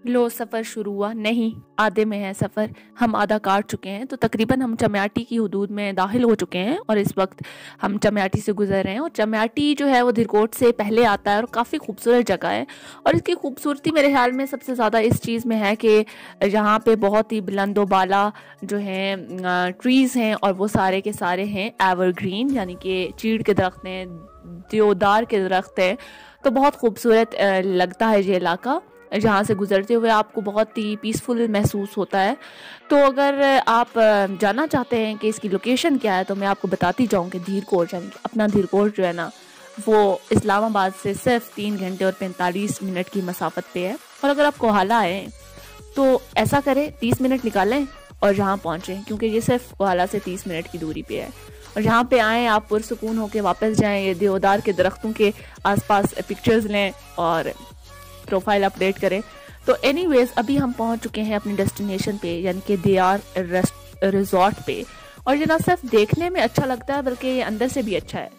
लो सफ़र शुरू हुआ नहीं, आधे में है सफ़र, हम आधा काट चुके हैं। तो तकरीबन हम चम्याटी की हदूद में दाखिल हो चुके हैं और इस वक्त हम चम्याटी से गुजर रहे हैं। और चम्याटी जो है वो धीरकोट से पहले आता है और काफ़ी खूबसूरत जगह है। और इसकी खूबसूरती मेरे ख्याल में सबसे ज़्यादा इस चीज़ में है कि यहाँ पे बहुत ही बुलंदो बाला जो हैं ट्रीज़ हैं और वो सारे के सारे हैं एवरग्रीन, यानी कि चीड़ के दरख्त हैं, देवदार के दरख्त हैं। तो बहुत खूबसूरत लगता है ये इलाका। जहाँ से गुजरते हुए आपको बहुत ही पीसफुल महसूस होता है। तो अगर आप जानना चाहते हैं कि इसकी लोकेशन क्या है तो मैं आपको बताती जाऊँ कि धीरकोट, यानी कि अपना धीरकोट जो है ना वो इस्लामाबाद से सिर्फ 3 घंटे और 45 मिनट की मसाफत पे है। और अगर आप कोहाला आए तो ऐसा करें 30 मिनट निकालें और यहाँ पहुँचें, क्योंकि ये सिर्फ कोहाला से 30 मिनट की दूरी पे है। और यहाँ पे आएँ, आप पुरसुकून होकर वापस जाएँ, ये देवदार के दरख्तों के आसपास पिक्चर्स लें और प्रोफाइल अपडेट करें। तो एनीवेज अभी हम पहुंच चुके हैं अपनी डेस्टिनेशन पे, यानी कि दियार रिजॉर्ट पे। और ये ना सिर्फ देखने में अच्छा लगता है बल्कि ये अंदर से भी अच्छा है।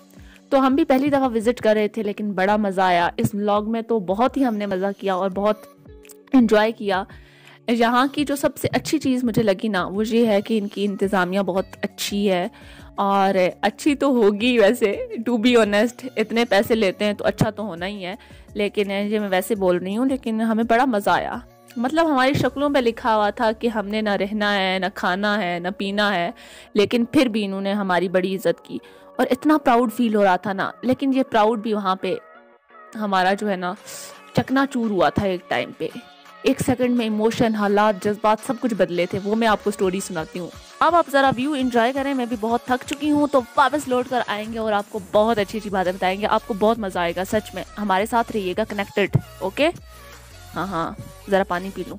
तो हम भी पहली दफ़ा विज़िट कर रहे थे लेकिन बड़ा मज़ा आया। इस व्लॉग में तो बहुत ही हमने मज़ा किया और बहुत इन्जॉय किया। यहाँ की जो सबसे अच्छी चीज़ मुझे लगी ना वो ये है कि इनकी इंतज़ामिया बहुत अच्छी है। और अच्छी तो होगी वैसे, टू बी ऑनेस्ट, इतने पैसे लेते हैं तो अच्छा तो होना ही है। लेकिन ये मैं वैसे बोल रही हूँ, लेकिन हमें बड़ा मज़ा आया। मतलब हमारी शक्लों पे लिखा हुआ था कि हमने ना रहना है, ना खाना है, ना पीना है, लेकिन फिर भी इन्होंने हमारी बड़ी इज्जत की और इतना प्राउड फील हो रहा था ना। लेकिन ये प्राउड भी वहाँ पे हमारा जो है ना चकनाचूर हुआ था एक टाइम पे। एक सेकंड में इमोशन, हालात, जज्बात सब कुछ बदले थे। वो मैं आपको स्टोरी सुनाती हूँ। अब आप ज़रा व्यू एंजॉय करें। मैं भी बहुत थक चुकी हूँ, तो वापस लौट कर आएंगे और आपको बहुत अच्छी अच्छी बातें बताएंगे। आपको बहुत मज़ा आएगा, सच में। हमारे साथ रहिएगा कनेक्टेड, ओके? हाँ, ज़रा पानी पी लूँ।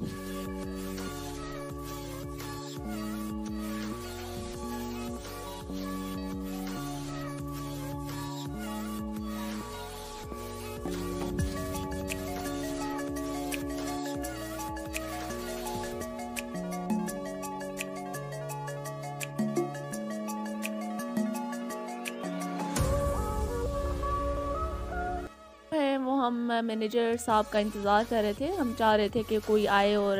वो हम मैनेजर साहब का इंतज़ार कर रहे थे। हम चाह रहे थे कि कोई आए और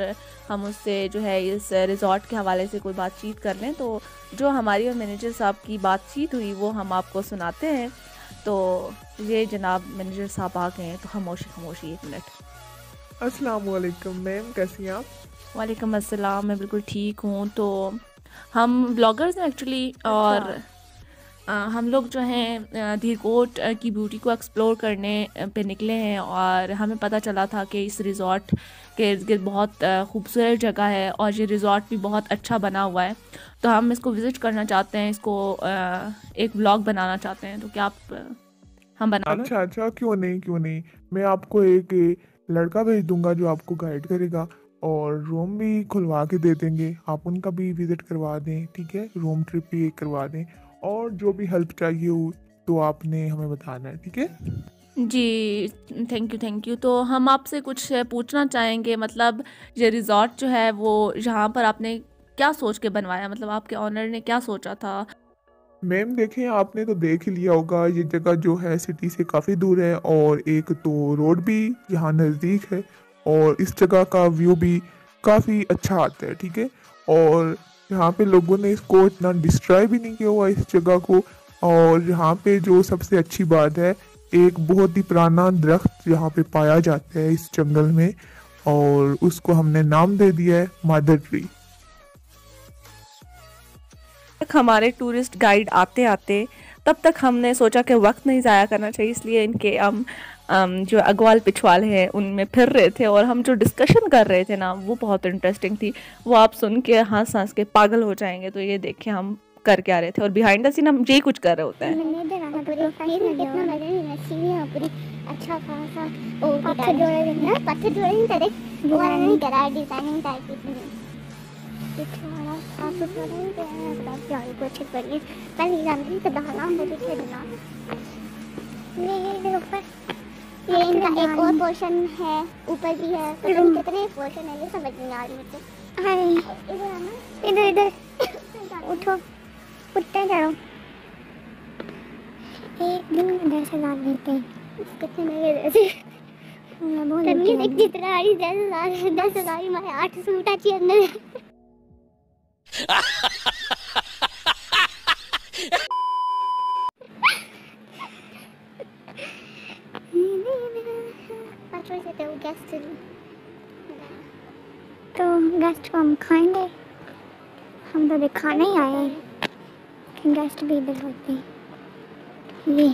हम उससे जो है इस रिज़ॉर्ट के हवाले से कोई बातचीत कर लें। तो जो हमारी और मैनेजर साहब की बातचीत हुई वो हम आपको सुनाते हैं। तो ये जनाब मैनेजर साहब आ गए हैं, तो खामोशी 1 मिनट। अस्सलाम वालेकुम मैम, कैसी हैं आप? वालेकुम अस्सलाम, मैं बिल्कुल ठीक हूँ। तो हम ब्लॉगर्स हैं एक्चुअली, और हम लोग जो हैं धीरकोट की ब्यूटी को एक्सप्लोर करने पे निकले हैं। और हमें पता चला था कि इस रिज़ॉर्ट के इर्द गिर्द बहुत खूबसूरत जगह है और ये रिज़ॉर्ट भी बहुत अच्छा बना हुआ है। तो हम इसको विज़िट करना चाहते हैं, इसको एक व्लॉग बनाना चाहते हैं। तो क्या आप हम बना लो? अच्छा, क्यों नहीं। मैं आपको एक लड़का भेज दूंगा जो आपको गाइड करेगा और रूम भी खुलवा के दे देंगे। आप उनका भी विजिट करवा दें, ठीक है? रूम ट्रिप भी करवा दें और जो भी हेल्प चाहिए हो तो आपने हमें बताना है, ठीक है? जी, थैंक यू। तो हम आपसे कुछ पूछना चाहेंगे, मतलब ये रिज़ॉर्ट जो है वो यहाँ पर आपने क्या सोच के बनवाया? मतलब आपके ऑनर ने क्या सोचा था? मैम देखें, आपने तो देख ही लिया होगा, ये जगह जो है सिटी से काफ़ी दूर है और एक तो रोड भी यहाँ नज़दीक है और इस जगह का व्यू भी काफ़ी अच्छा आता है, ठीक है? और यहाँ पे लोगों ने इसको इतना डिस्ट्रॉय भी नहीं किया हुआ इस जगह को। और यहाँ पे जो सबसे अच्छी बात है, एक बहुत ही पुराना दरख्त यहाँ पे पाया जाता है इस जंगल में और उसको हमने नाम दे दिया है मदर ट्री। हमारे टूरिस्ट गाइड आते आते तब तक हमने सोचा कि वक्त नहीं ज़ाया करना चाहिए, इसलिए इनके हम जो अगवाल पिछवाल हैं उनमें फिर रहे थे। और हम जो डिस्कशन कर रहे थे ना वो बहुत इंटरेस्टिंग थी। वो आप सुन के हंस के पागल हो जाएंगे। तो ये देखिए हम कर क्या रहे थे और बिहाइंड द सीन हम यही कुछ कर रहे होते हैं। ये इनका एक और पोर्शन है, ऊपर भी है, पता नहीं कितने पोर्शन है, ये समझ नहीं आ रही मुझे। हाय इधर आना, इधर उठो, उठते चलो। एक दिन इधर से डाल देते हैं, कितने लगे ऐसे। तन्वीर एक जितना आई 10,000 मैं 8 सूट अच्छी अंदर तो गेस्ट को हम खाएंगे, हम तो दिखाने ही आए हैं कि गेस्ट भी इधर होते हैं। ये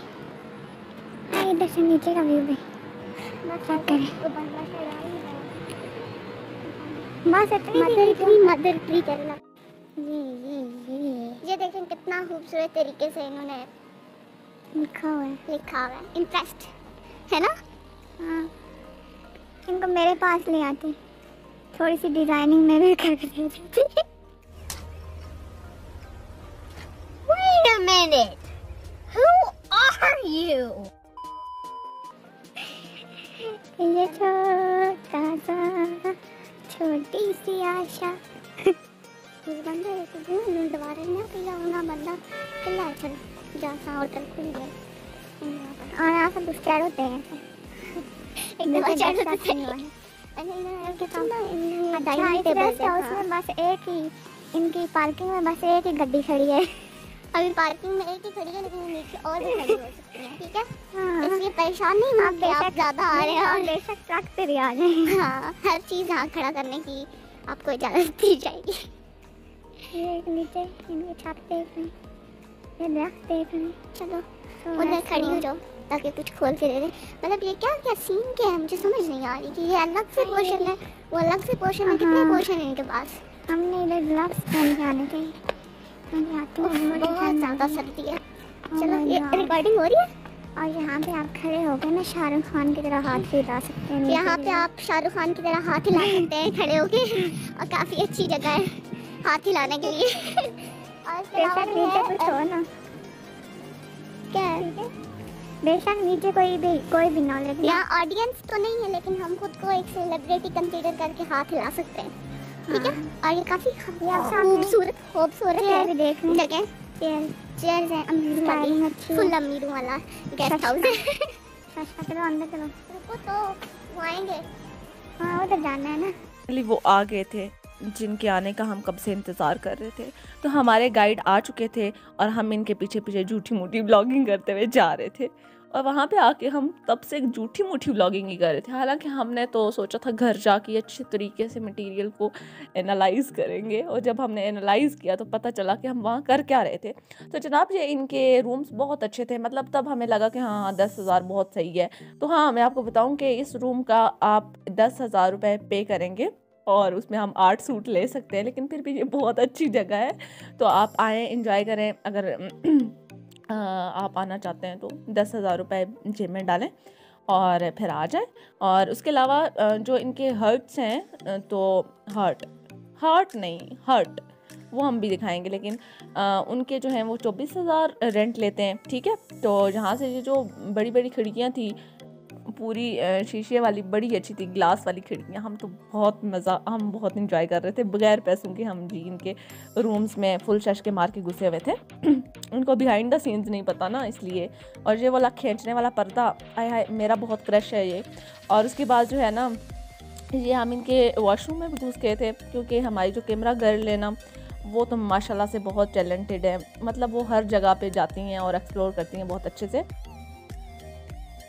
इधर से नीचे का व्यू भी चेक करें। बस इतनी मदर ट्री करना। ये देखें कितना खूबसूरत तरीके से इन्होंने लिखा हुआ है। इंटरेस्ट है ना। हाँ, इनको मेरे पास ले आते, थोड़ी सी डिजाइनिंग में भी कर देती। Wait a minute, who are you? ये छोटी सी आशा बंदा दोबारा ना पिला बंदा किला चल जैसा होटल खुल गया और यहाँ से दुष्चार होते हैं एकदम उसमें बस एक ही इनकी पार्किंग में बस एक ही गड्डी खड़ी है। अभी पार्किंग में एक ही खड़ी है, लेकिन नीचे और भी खड़ी हो सकती है। ठीक है, इसलिए परेशान नहीं होंगे आप ज़्यादा आ रहे हैं और बेशक ट्रक पे भी आ जाए। हाँ, हर चीज़ यहाँ खड़ा करने की आपको इजाज़त दी जाएगी। ये नीचे इनकी छत देख रहे हैं, ये दरख्त देख रहे हैं। चलो उधर खड़ी हो जाओ ताकि कुछ खोल के दे दे। मतलब ये क्या सीन क्या है, मुझे समझ नहीं आ रही कि ये अलग से पोर्शन है, वो अलग से पोर्शन है। कितने पोर्शन है इनके पास? हमने इधर ग्लव्स पहन के आने थे, बहुत ज़्यादा सर्दी है। चलो ये रिकॉर्डिंग हो रही है और यहाँ पे आप खड़े होकर ना शाहरुख खान की तरह हाथ हिला सकते हैं। यहाँ पे आप शाहरुख खान की तरह हाथ हिला सकते हैं खड़े होके, और काफ़ी अच्छी जगह है हाथ हिलाने के लिए। और नीचे कुछ हो ना, क्या है बेशक नीचे कोई भी नॉलेज यहाँ ऑडियंस तो नहीं है, लेकिन हम खुद को एक सेलिब्रिटी कंसीडर करके हाथ हिला सकते हैं। ठीक है, और ये काफी खूबसूरत है देखने जगह। चेयर्स हैं, फुल अमीरों वाला गेस्ट हाउस है। चलो अंदर चलो, रुको तो वो आएंगे। हाँ उधर जाना है ना। वो आ गए थे जिनके आने का हम कब से इंतज़ार कर रहे थे। तो हमारे गाइड आ चुके थे और हम इनके पीछे पीछे झूठी मूठी ब्लॉगिंग करते हुए जा रहे थे। और वहाँ पे आके हम तब से झूठी मूठी व्लॉगिंग ही कर रहे थे। हालांकि हमने तो सोचा था घर जाके अच्छे तरीके से मटेरियल को एनालाइज करेंगे, और जब हमने एनालाइज किया तो पता चला कि हम वहाँ कर क्या रहे थे। तो जनाब ये इनके रूम्स बहुत अच्छे थे, मतलब तब हमें लगा कि हाँ 10,000 बहुत सही है। तो हाँ, मैं आपको बताऊँ कि इस रूम का आप 10,000 रुपये पे करेंगे और उसमें हम 8 सूट ले सकते हैं। लेकिन फिर भी ये बहुत अच्छी जगह है, तो आप आएँ, इंजॉय करें। अगर आप आना चाहते हैं तो 10,000 रुपये जेब में डालें और फिर आ जाएं। और उसके अलावा जो इनके हर्ट्स हैं, तो हर्ट वो हम भी दिखाएंगे। लेकिन उनके जो हैं वो 24,000 रेंट लेते हैं। ठीक है, तो जहाँ से ये जो बड़ी बड़ी खिड़कियाँ थी पूरी शीशे वाली, बड़ी अच्छी थी ग्लास वाली खिड़कियाँ। हम बहुत इंजॉय कर रहे थे बगैर पैसों के। हम जी इनके रूम्स में फुल शश के मार के घुसे हुए थे। उनको बिहाइंड द सीन्स नहीं पता ना, इसलिए। और ये वाला खींचने वाला पर्दा, आय मेरा बहुत क्रश है ये। और उसके बाद जो है ना, ये हम इनके वॉशरूम में भी घुस गए थे, क्योंकि हमारी जो कैमरा गर्ल है ना, वो तो माशाल्लाह से बहुत टैलेंटेड है। मतलब वो हर जगह पे जाती हैं और एक्सप्लोर करती हैं बहुत अच्छे से।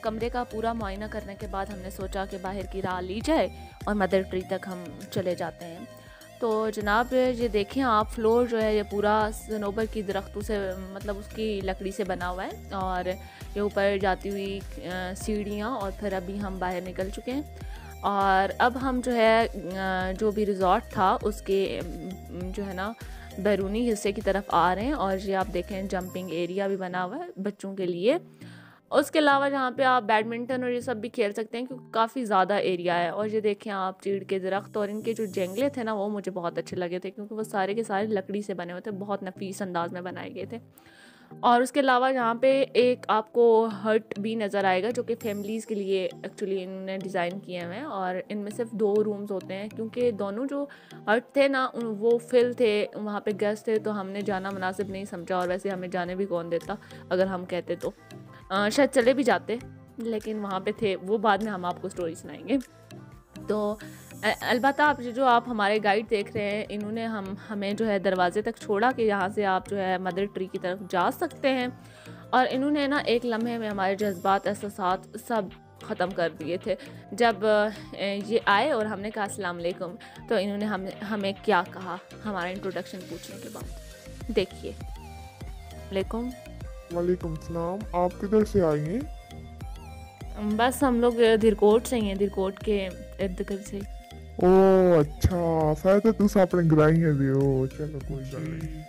कमरे का पूरा मुआयना करने के बाद हमने सोचा कि बाहर की राह ली जाए और मदर ट्री तक हम चले जाते हैं। तो जनाब ये देखें आप, फ्लोर जो है ये पूरा सनोबर की दरख्तों से, मतलब उसकी लकड़ी से बना हुआ है। और ये ऊपर जाती हुई सीढ़ियाँ, और फिर अभी हम बाहर निकल चुके हैं। और अब हम जो है जो भी रिज़ॉर्ट था उसके जो है ना बैरूनी हिस्से की तरफ आ रहे हैं। और ये आप देखें जंपिंग एरिया भी बना हुआ है बच्चों के लिए। उसके अलावा जहाँ पे आप बैडमिंटन और ये सब भी खेल सकते हैं, क्योंकि काफ़ी ज़्यादा एरिया है। और ये देखें आप चीड़ के दरख्त, और इनके जो जंगले थे ना वो मुझे बहुत अच्छे लगे थे, क्योंकि वो सारे के सारे लकड़ी से बने हुए थे, बहुत नफीस अंदाज में बनाए गए थे। और उसके अलावा यहाँ पे एक आपको हट भी नज़र आएगा, जो कि फैमिलीज़ के लिए एक्चुअली इन्होंने डिज़ाइन किए हुए हैं। और इनमें सिर्फ 2 रूम्स होते हैं, क्योंकि दोनों जो हट थे ना वो फिल थे, वहाँ पे गेस्ट थे, तो हमने जाना मुनासिब नहीं समझा। और वैसे हमें जाने भी कौन देता, अगर हम कहते तो शायद चले भी जाते, लेकिन वहाँ पे थे, वो बाद में हम आपको स्टोरी सुनाएंगे। तो अलबत्ता आप जो आप हमारे गाइड देख रहे हैं, इन्होंने हमें जो है दरवाजे तक छोड़ा कि यहाँ से आप जो है मदर ट्री की तरफ जा सकते हैं। और इन्होंने ना एक लम्हे में हमारे जज्बात एहसासात सब ख़त्म कर दिए थे। जब ये आए और हमने कहा अस्सलाम वालेकुम, तो इन्होंने हमें क्या कहा हमारा इंट्रोडक्शन पूछने के बाद, देखिए। वालेकुम। वालेकुम सलाम, आप किधर से आई हैं? बस हम लोग धीरकोट से ही हैं, धीरकोट के इर्द गिर्द से। ओ अच्छा, फिर तो तुम अपने ग्राई है दियो, चलो कोई गल नहीं।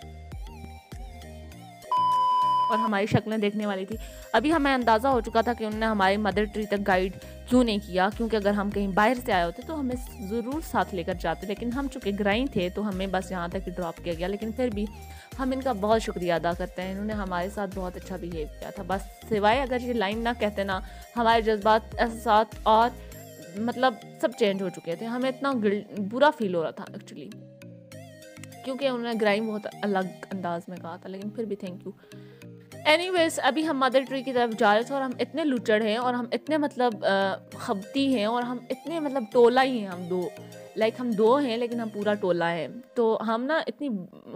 और हमारी शक्लें देखने वाली थी। अभी हमें अंदाज़ा हो चुका था कि उन्होंने हमारी मदर ट्री तक गाइड क्यों नहीं किया, क्योंकि अगर हम कहीं बाहर से आए होते तो हमें ज़रूर साथ लेकर जाते, लेकिन हम चूँकि ग्राई थे तो हमें बस यहाँ तक ही ड्रॉप किया गया। लेकिन फिर भी हम इनका बहुत शुक्रिया अदा करते हैं, इन्होंने हमारे साथ बहुत अच्छा बिहेव किया था। बस सिवाय अगर ये लाइन ना कहते ना, हमारे जज्बात एहसास और मतलब सब चेंज हो चुके थे। हमें इतना बुरा फील हो रहा था एक्चुअली, क्योंकि उन्होंने ग्राई बहुत अलग अंदाज में कहा था, लेकिन फिर भी थैंक यू। एनीवेज, अभी हम मदर ट्री की तरफ जा रहे थे और हम इतने लुचड़ हैं और हम इतने मतलब खबती हैं और हम इतने मतलब टोला ही हैं, हम दो हम दो हैं लेकिन हम पूरा टोला है। तो हम ना इतनी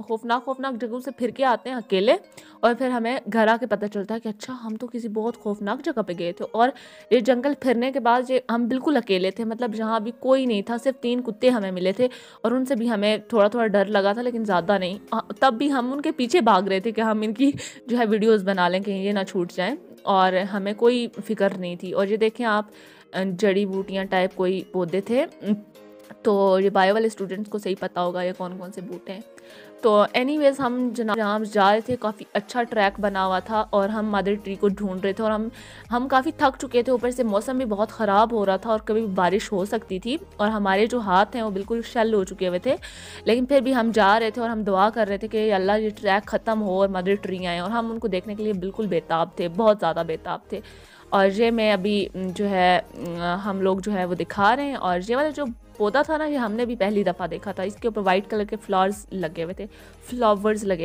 खौफनाक जगहों से फिर के आते हैं अकेले, और फिर हमें घर आके पता चलता है कि अच्छा हम तो किसी बहुत खौफनाक जगह पे गए थे। और ये जंगल फिरने के बाद ये हम बिल्कुल अकेले थे, मतलब जहाँ अभी कोई नहीं था, सिर्फ 3 कुत्ते हमें मिले थे और उनसे भी हमें थोड़ा थोड़ा डर लगा था, लेकिन ज़्यादा नहीं। तब भी हम उनके पीछे भाग रहे थे कि हम इनकी जो है वीडियोज़ बना लें, कहीं ये ना छूट जाएँ, और हमें कोई फ़िक्र नहीं थी। और ये देखें आप, जड़ी बूटियाँ टाइप कोई पौधे थे, तो ये बायो वाले स्टूडेंट्स को सही पता होगा ये कौन कौन से बूटे हैं। तो एनीवेज, हम जहाँ जा रहे थे काफ़ी अच्छा ट्रैक बना हुआ था और हम मदर ट्री को ढूंढ रहे थे, और हम काफ़ी थक चुके थे, ऊपर से मौसम भी बहुत ख़राब हो रहा था और कभी बारिश हो सकती थी, और हमारे जो हाथ हैं वो बिल्कुल शल हो चुके हुए थे। लेकिन फिर भी हम जा रहे थे और हम दुआ कर रहे थे कि अल्लाह ये ट्रैक ख़त्म हो और मदर ट्री आए, और हम उनको देखने के लिए बिल्कुल बेताब थे, बहुत ज़्यादा बेताब थे। और ये मैं अभी जो है हम लोग जो है वो दिखा रहे हैं, और ये वाला जो पौधा था ना, ये हमने भी पहली दफ़ा देखा था। इसके ऊपर वाइट कलर के फ्लावर्स लगे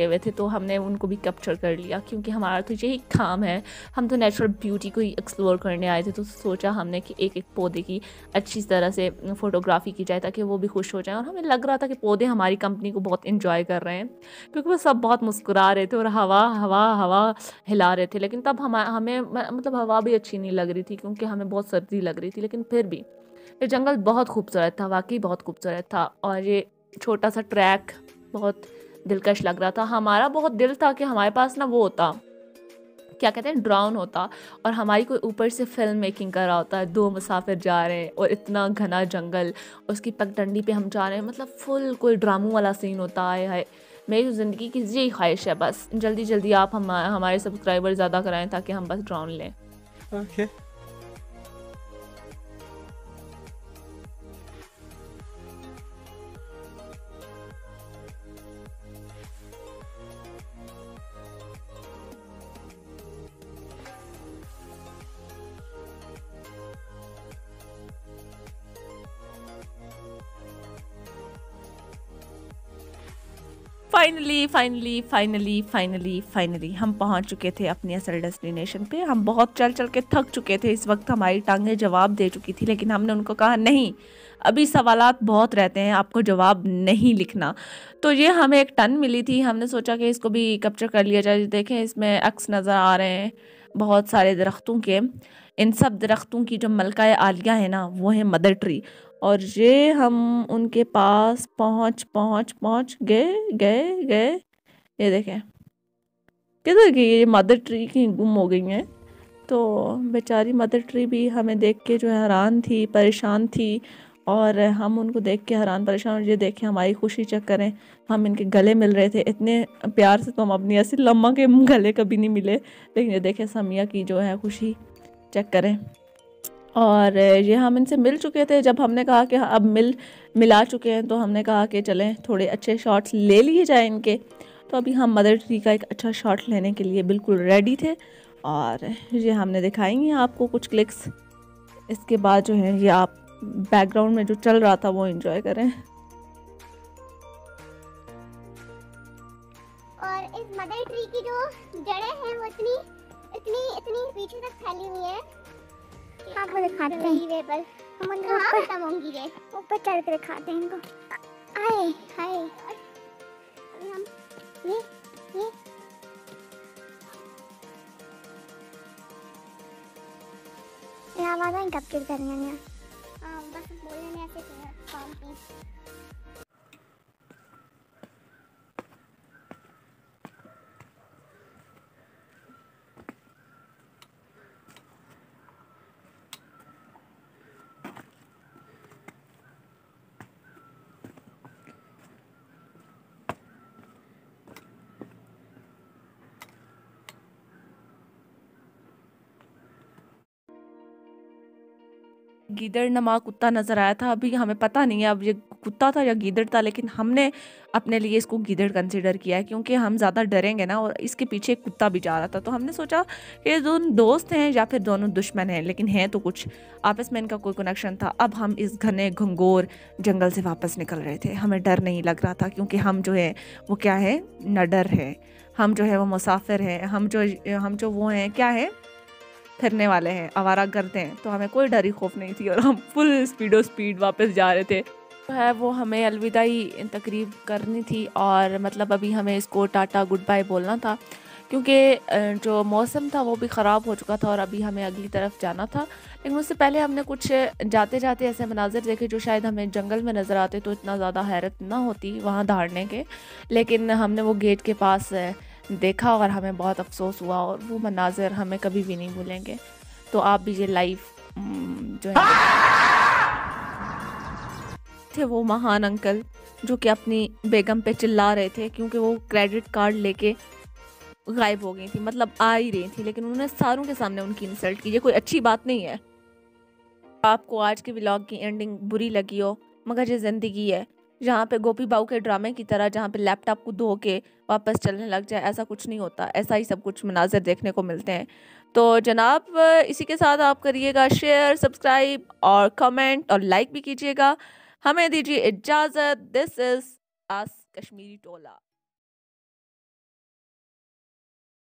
हुए थे, तो हमने उनको भी कैप्चर कर लिया, क्योंकि हमारा तो यही काम है, हम तो नेचुरल ब्यूटी को ही एक्सप्लोर करने आए थे। तो सोचा हमने कि एक एक पौधे की अच्छी तरह से फ़ोटोग्राफी की जाए ताकि वो भी खुश हो जाए। और हमें लग रहा था कि पौधे हमारी कंपनी को बहुत इंजॉय कर रहे हैं, क्योंकि वो सब बहुत मुस्कुरा रहे थे और हवा हिला रहे थे। लेकिन तब हमें मतलब हवा भी अच्छी नहीं लग रही थी, क्योंकि हमें बहुत सर्दी लग रही थी। लेकिन फिर भी ये जंगल बहुत खूबसूरत था, वाकई बहुत खूबसूरत था, और ये छोटा सा ट्रैक बहुत दिलकश लग रहा था। हमारा बहुत दिल था कि हमारे पास ना वो होता, क्या कहते हैं, ड्रोन होता, और हमारी कोई ऊपर से फिल्म मेकिंग कर रहा होता है, 2 मुसाफिर जा रहे हैं और इतना घना जंगल, उसकी पगडंडी पे हम जा रहे हैं, मतलब फुल कोई ड्रामों वाला सीन होता है। मेरी तो ज़िंदगी की यही ख्वाहिश है, बस जल्दी जल्दी आप हमारे सब्सक्राइबर ज़्यादा कराएं ताकि हम बस ड्रोन लें। ओके। फाइनली हम पहुंच चुके थे अपनी असल डेस्टिनेशन पे। हम बहुत चल के थक चुके थे, इस वक्त हमारी टांगें जवाब दे चुकी थी, लेकिन हमने उनको कहा नहीं, अभी सवालात बहुत रहते हैं, आपको जवाब नहीं लिखना। तो ये हमें एक टन मिली थी, हमने सोचा कि इसको भी कैप्चर कर लिया जाए। देखें, इसमें अक्स नज़र आ रहे हैं बहुत सारे दरख्तों के। इन सब दरख्तों की जो मलका आलिया है ना, वो है मदर ट्री, और ये हम उनके पास पहुँच गए। ये देखें किधर गई, ये मदर ट्री की गुम हो गई हैं। तो बेचारी मदर ट्री भी हमें देख के जो है हैरान थी, परेशान थी, और हम उनको देख के हैरान परेशान। और ये देखें हमारी खुशी चेक करें, हम इनके गले मिल रहे थे इतने प्यार से, तो हम अपनी ऐसी लम्मा के गले कभी नहीं मिले। लेकिन ये देखें समिया की जो है खुशी चेक करें। और ये हम इनसे मिल चुके थे, जब हमने कहा कि अब मिला चुके हैं, तो हमने कहा कि चलें थोड़े अच्छे शॉट्स ले लिए जाए इनके। तो अभी हम मदर ट्री का एक अच्छा शॉट लेने के लिए बिल्कुल रेडी थे, और ये हमने दिखाएंगे आपको कुछ क्लिक्स। इसके बाद जो है ये आप बैकग्राउंड में जो चल रहा था वो एंजॉय करें। और इस मदर ट्री की जो जड़ें हैं वो इतनी पीछे तक फैली हुई है आपको दिखाते हैं, हम उनको ऊपर टमोंगी ये ऊपर चढ़ के दिखाते हैं इनको। आए हाय, अभी हम ये आवाज़ आई कैप्चर करनी है। बस बोलने में ऐसे काम की। गीदड़ नमा कुत्ता नज़र आया था। अभी हमें पता नहीं है अब ये कुत्ता था या गीदड़ था, लेकिन हमने अपने लिए इसको गीदड़ कंसिडर किया है क्योंकि हम ज़्यादा डरेंगे ना, और इसके पीछे एक कुत्ता भी जा रहा था। तो हमने सोचा कि ये दोनों दोस्त हैं या फिर दोनों दुश्मन हैं, लेकिन हैं तो कुछ आपस में इनका कोई कनेक्शन था। अब हम इस घने घंघोर जंगल से वापस निकल रहे थे। हमें डर नहीं लग रहा था क्योंकि हम जो है वो क्या है, नडर है। हम जो है वो मुसाफिर हैं, हम जो वो हैं क्या है, फिरने वाले हैं, आवारा गर्द हैं। तो हमें कोई डर खौफ नहीं थी और हम फुल स्पीड वापस जा रहे थे। तो है वो हमें अलविदाई तकरीब करनी थी और मतलब अभी हमें इसको टाटा गुड बाय बोलना था क्योंकि जो मौसम था वो भी ख़राब हो चुका था और अभी हमें अगली तरफ जाना था। लेकिन उससे पहले हमने कुछ जाते जाते ऐसे मनाजिर देखे जो शायद हमें जंगल में नज़र आते तो इतना ज़्यादा हैरत ना होती वहाँ दहाड़ने के, लेकिन हमने वो गेट के पास देखा और हमें बहुत अफसोस हुआ और वो मनाजिर हमें कभी भी नहीं भूलेंगे। तो आप भी ये लाइव जो है थे वो महान अंकल जो कि अपनी बेगम पे चिल्ला रहे थे क्योंकि वो क्रेडिट कार्ड लेके गायब हो गई थी, मतलब आ ही रही थी, लेकिन उन्होंने सारों के सामने उनकी इंसल्ट की। ये कोई अच्छी बात नहीं है। आपको आज के व्लॉग की एंडिंग बुरी लगी हो, मगर ये ज़िंदगी है जहाँ पे गोपी बाऊ के ड्रामे की तरह जहाँ पे लैपटॉप को धो के वापस चलने लग जाए, ऐसा कुछ नहीं होता। ऐसा ही सब कुछ मनाज़र देखने को मिलते हैं। तो जनाब इसी के साथ आप करिएगा शेयर, सब्सक्राइब और कमेंट और लाइक भी कीजिएगा। हमें दीजिए इजाज़त। This is ask Kashmiri Tola.